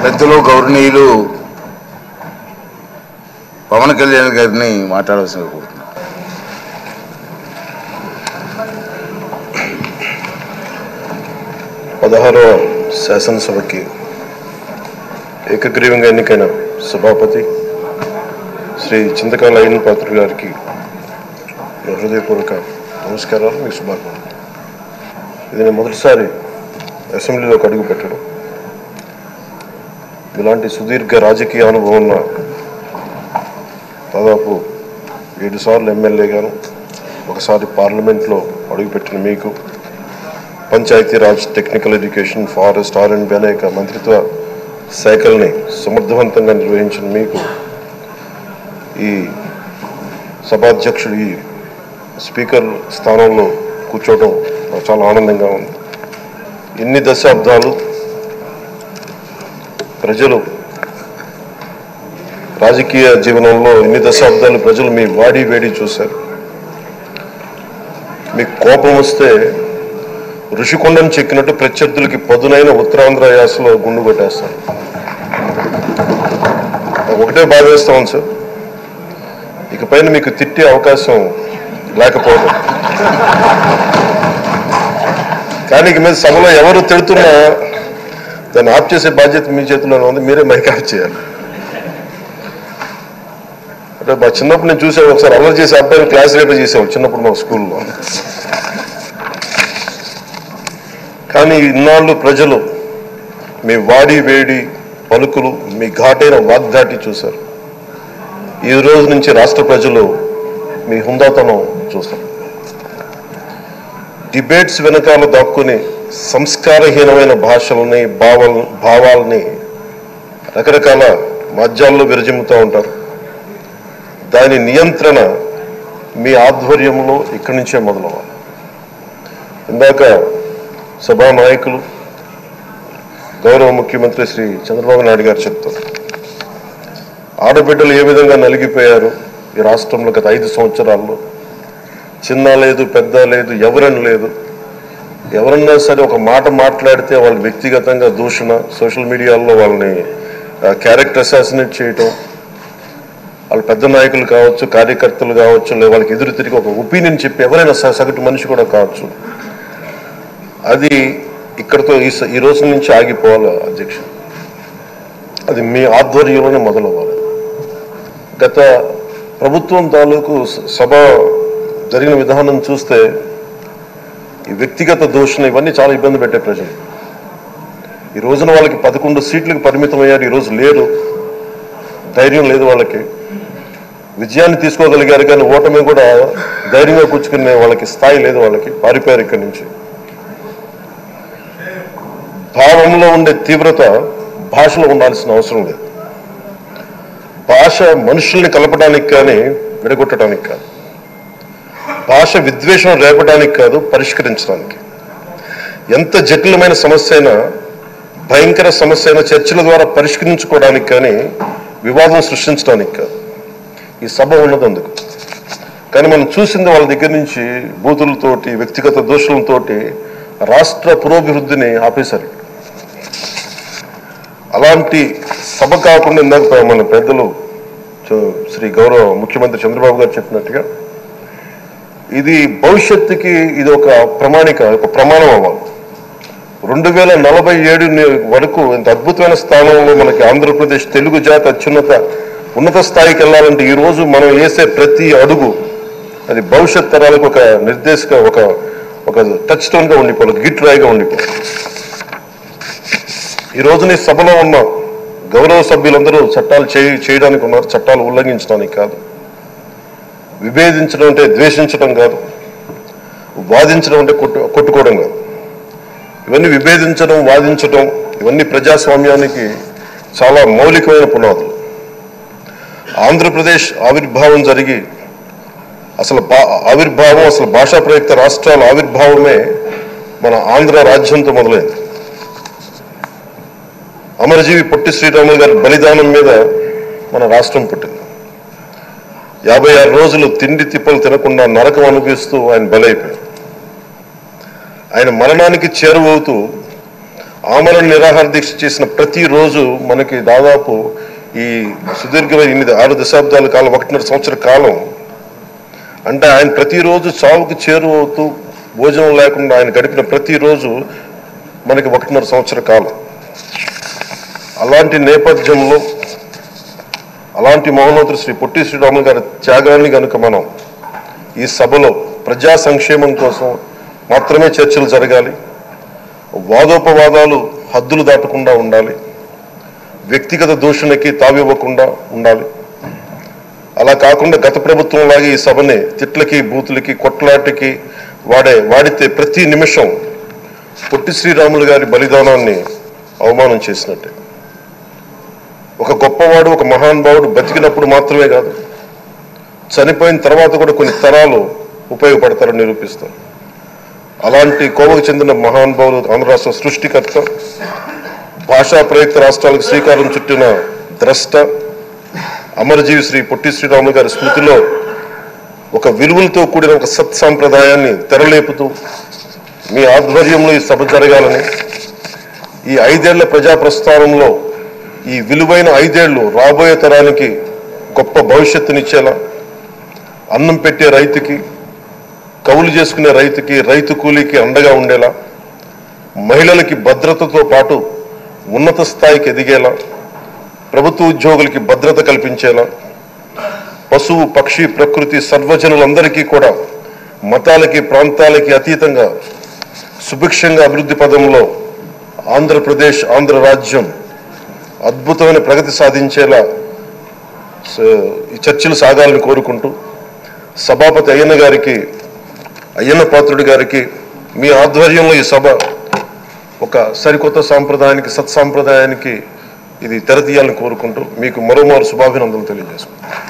పెద్దలు గౌరవనీయులు పవన్ కళ్యాణ్ గారిని మాట్లాడాల్సిందిగా కోరుతున్నాను. పదహారవ శాసనసభకి ఏకగ్రీవంగా ఎన్నికైన సభాపతి శ్రీ చింతకాయల అయ్యన్న పాత్రుడు గారికి హృదయపూర్వక నమస్కారాలు, మీకు శుభాకాంక్షలు. ఇది నేను మొదటిసారి అసెంబ్లీలోకి అడుగు పెట్టడం. ఇలాంటి సుదీర్ఘ రాజకీయ అనుభవం ఉన్న దాదాపు 7 సార్లు ఎమ్మెల్యేగాను, ఒకసారి పార్లమెంట్లో అడుగుపెట్టిన మీకు, Panchayati Raj, technical education, forest, R&B అనేక మంత్రిత్వ శాఖల్ని సమర్థవంతంగా నిర్వహించిన మీకు ఈ సభాధ్యక్షుడు, ఈ స్పీకర్ స్థానంలో కూర్చోవడం నాకు చాలా ఆనందంగా ఉంది. ఇన్ని దశాబ్దాలు ప్రజలు రాజకీయ జీవనంలో ఇన్ని దశాబ్దాలు ప్రజలు మీ వాడి వేడి చూశారు. మీకు కోపం వస్తే ఋషికొండను చెక్కినట్టు ప్రత్యర్థులకి పదునైన ఉత్తరాంధ్ర యాసలో గుండు కొట్టేస్తారు. ఒకటే బాధ వేస్తా ఉంది సార్, ఇకపైన మీకు తిట్టే అవకాశం లేకపోవడం. కానీ ఇక మీద సభలో ఎవరు తిడుతున్నా దాన్ని ఆఫ్ చేసే బాధ్యత మీ చేతిలోనే ఉంది. మీరే మైక్ ఆఫ్ చేయాలి. అంటే మా చిన్నప్పుడు నేను చూసాను, ఒకసారి అల్లరి చేసే అబ్బాయిని క్లాస్ లీడర్ చేసేవాడు చిన్నప్పుడు మా స్కూల్లో. కానీ ఇన్నాళ్ళు ప్రజలు మీ వాడి వేడి పలుకులు, మీ ఘాటైన వాగ్దాటి చూశారు. ఈ రోజు నుంచి రాష్ట్ర ప్రజలు మీ హుందాతనం చూస్తారు. డిబేట్స్ వెనకాల దాక్కుని సంస్కారహీనమైన భాషలని, భావాలని రకరకాల మాధ్యాల్లో విరజిమ్ముతూ ఉంటారు. దాని నియంత్రణ మీ ఆధ్వర్యంలో ఇక్కడి నుంచే మొదలవ్వాలి. ఇందాక సభా నాయకులు, గౌరవ ముఖ్యమంత్రి శ్రీ చంద్రబాబు నాయుడు గారు చెప్తారు, ఆడబిడ్డలు ఏ విధంగా నలిగిపోయారు ఈ రాష్ట్రంలో గత 5 సంవత్సరాల్లో. చిన్న లేదు, పెద్ద లేదు, ఎవరని లేదు. ఎవరన్నా సరే ఒక మాట మాట్లాడితే వాళ్ళు వ్యక్తిగతంగా దూషణ, సోషల్ మీడియాలో వాళ్ళని క్యారెక్టర్ అసాసినేట్ చేయటం, వాళ్ళు పెద్ద నాయకులు కావచ్చు, కార్యకర్తలు కావచ్చు, లేదా వాళ్ళకి ఎదురు తిరిగి ఒక ఒపీనియన్ చెప్పి ఎవరైనా సగటు మనిషి కూడా కావచ్చు. అది ఇక్కడతో ఈ రోజు నుంచి ఆగిపోవాలి అధ్యక్ష. అది మీ ఆధ్వర్యంలోనే మొదలవ్వాలి. గత ప్రభుత్వం తాలూకు సభ జరిగిన విధానం చూస్తే ఈ వ్యక్తిగత దూషణ ఇవన్నీ చాలా ఇబ్బంది పెట్టే ప్రజలు. ఈ రోజున వాళ్ళకి 11 సీట్లకు పరిమితం అయ్యారు, ఈరోజు లేరు, ధైర్యం లేదు వాళ్ళకి. విజయాన్ని తీసుకోగలిగారు కానీ ఓటమి కూడా ధైర్యంగా కూర్చుకునే వాళ్ళకి స్థాయి లేదు, వాళ్ళకి పారిపోయారు ఇక్కడి నుంచి. భావంలో ఉండే తీవ్రత భాషలో ఉండాల్సిన అవసరం లేదు. భాష మనుషుల్ని కలపడానికి కానీ విడగొట్టడానికి కాదు. భాష విద్వేషం రేపడానికి కాదు, పరిష్కరించడానికి. ఎంత జటిలమైన సమస్య అయినా, భయంకర సమస్య అయినా చర్చల ద్వారా పరిష్కరించుకోవడానికి కానీ వివాదం సృష్టించడానికి కాదు. ఈ సభ ఉన్నది అందుకు. కానీ మనం చూసింది వాళ్ళ దగ్గర నుంచి బూతులతోటి, వ్యక్తిగత దోషులతోటి రాష్ట్ర పురోభివృద్ధిని ఆపేశారు. అలాంటి సభ కాకుండా ఇందాక మన పెద్దలు శ్రీ గౌరవ ముఖ్యమంత్రి చంద్రబాబు గారు చెప్పినట్టుగా ఇది భవిష్యత్తుకి ఇది ఒక ప్రమాణిక, ఒక ప్రమాణం అవ్వాలి. 2047 వరకు ఇంత అద్భుతమైన స్థానంలో మనకి ఆంధ్రప్రదేశ్ తెలుగు జాతి ఉన్నత స్థాయికి వెళ్ళాలంటే ఈ రోజు మనం వేసే ప్రతి అడుగు అది భవిష్యత్ తరాలకు ఒక నిర్దేశక, ఒక టచ్ స్టోన్గా ఉండిపోవాలి, గిట్ రాయిగా ఉండిపోవాలి. ఈ రోజున సభలో ఉన్న గౌరవ సభ్యులందరూ చట్టాలు చేయడానికి ఉన్నారు, చట్టాలు ఉల్లంఘించడానికి కాదు. విభేదించడం అంటే ద్వేషించడం కాదు, వాదించడం అంటే కొట్టుకోవడం కాదు. ఇవన్నీ విభేదించడం, వాదించడం ఇవన్నీ ప్రజాస్వామ్యానికి చాలా మౌలికమైన పునాదులు. ఆంధ్రప్రదేశ్ ఆవిర్భావం జరిగి అసలు భాషా ప్రయుక్త రాష్ట్రాల ఆవిర్భావమే మన ఆంధ్ర రాజ్యంతో మొదలైంది. అమరజీవి పొట్టి శ్రీరాములు గారి బలిదానం మీద మన రాష్ట్రం పుట్టింది. 56 రోజులు తిండి తిప్పలు తినకుండా నరకం అనుభవిస్తూ ఆయన బలైపోయారు. ఆయన మరణానికి చేరువవుతూ ఆమరణ నిరాహార దీక్ష చేసిన ప్రతిరోజు మనకి దాదాపు ఈ సుదీర్ఘమైన 6 దశాబ్దాల కాలం 1.5 సంవత్సర కాలం అంటే ఆయన ప్రతిరోజు చావుకు చేరువవుతూ భోజనం లేకుండా ఆయన గడిపిన ప్రతిరోజు మనకి 1.5 సంవత్సర కాలం. అలాంటి నేపథ్యంలో అలాంటి మహోన్నతుడు శ్రీ పొట్టి శ్రీరాములు గారి త్యాగాన్ని కనుక మనం ఈ సభలో ప్రజా సంక్షేమం కోసం మాత్రమే చర్చలు జరగాలి, వాదోపవాదాలు హద్దులు దాటకుండా ఉండాలి, వ్యక్తిగత దూషణకి తావివ్వకుండా ఉండాలి. అలా కాకుండా గత ప్రభుత్వం లాగా ఈ సభని తిట్లకి బూతులకి కొట్లాటికి వాడితే ప్రతి నిమిషం పొట్టి శ్రీరాములు గారి బలిదానాన్ని అవమానం చేసినట్టే. ఒక గొప్పవాడు ఒక మహానుభావుడు బతికినప్పుడు మాత్రమే కాదు, చనిపోయిన తర్వాత కూడా కొన్ని తరాలు ఉపయోగపడతారని నిరూపిస్తారు. అలాంటి కోవకు చెందిన మహానుభావులు ఆంధ్ర రాష్ట్ర సృష్టికర్త, భాషా ప్రయుక్త రాష్ట్రాలకు శ్రీకారం చుట్టిన ద్రష్ట, అమరజీవి శ్రీ పొట్టి శ్రీరాములు గారి స్మృతిలో ఒక విలువలతో కూడిన ఒక సత్సాంప్రదాయాన్ని తెరలేపుతూ మీ ఆధ్వర్యంలో ఈ సభ జరగాలని, ఈ 5 ఏళ్ల ప్రజా ప్రస్థానంలో ఈ విలువైన 5 ఏళ్లు రాబోయే తరానికి గొప్ప భవిష్యత్తునిచ్చేలా, అన్నం పెట్టే రైతుకి, కౌలు చేసుకునే రైతుకి, రైతు కూలీకి అండగా ఉండేలా, మహిళలకి భద్రతతో పాటు ఉన్నత స్థాయికి ఎదిగేలా, ప్రభుత్వ ఉద్యోగులకి భద్రత కల్పించేలా, పశువు పక్షి ప్రకృతి సర్వజనులందరికీ కూడా మతాలకి ప్రాంతాలకి అతీతంగా సుభిక్షంగా అభివృద్ధి పదంలో ఆంధ్రప్రదేశ్ ఆంధ్ర రాజ్యం అద్భుతమైన ప్రగతి సాధించేలా ఈ చర్చలు సాగాలని కోరుకుంటూ, సభాపతి అయ్యన్న పాత్రుడి గారికి మీ ఆధ్వర్యంలో ఈ సభ ఒక సరికొత్త సాంప్రదాయానికి సత్సాంప్రదాయానికి ఇది తెరతీయాలని కోరుకుంటూ మీకు మరోమారు శుభాభినందనలు తెలియజేసుకుంటాను.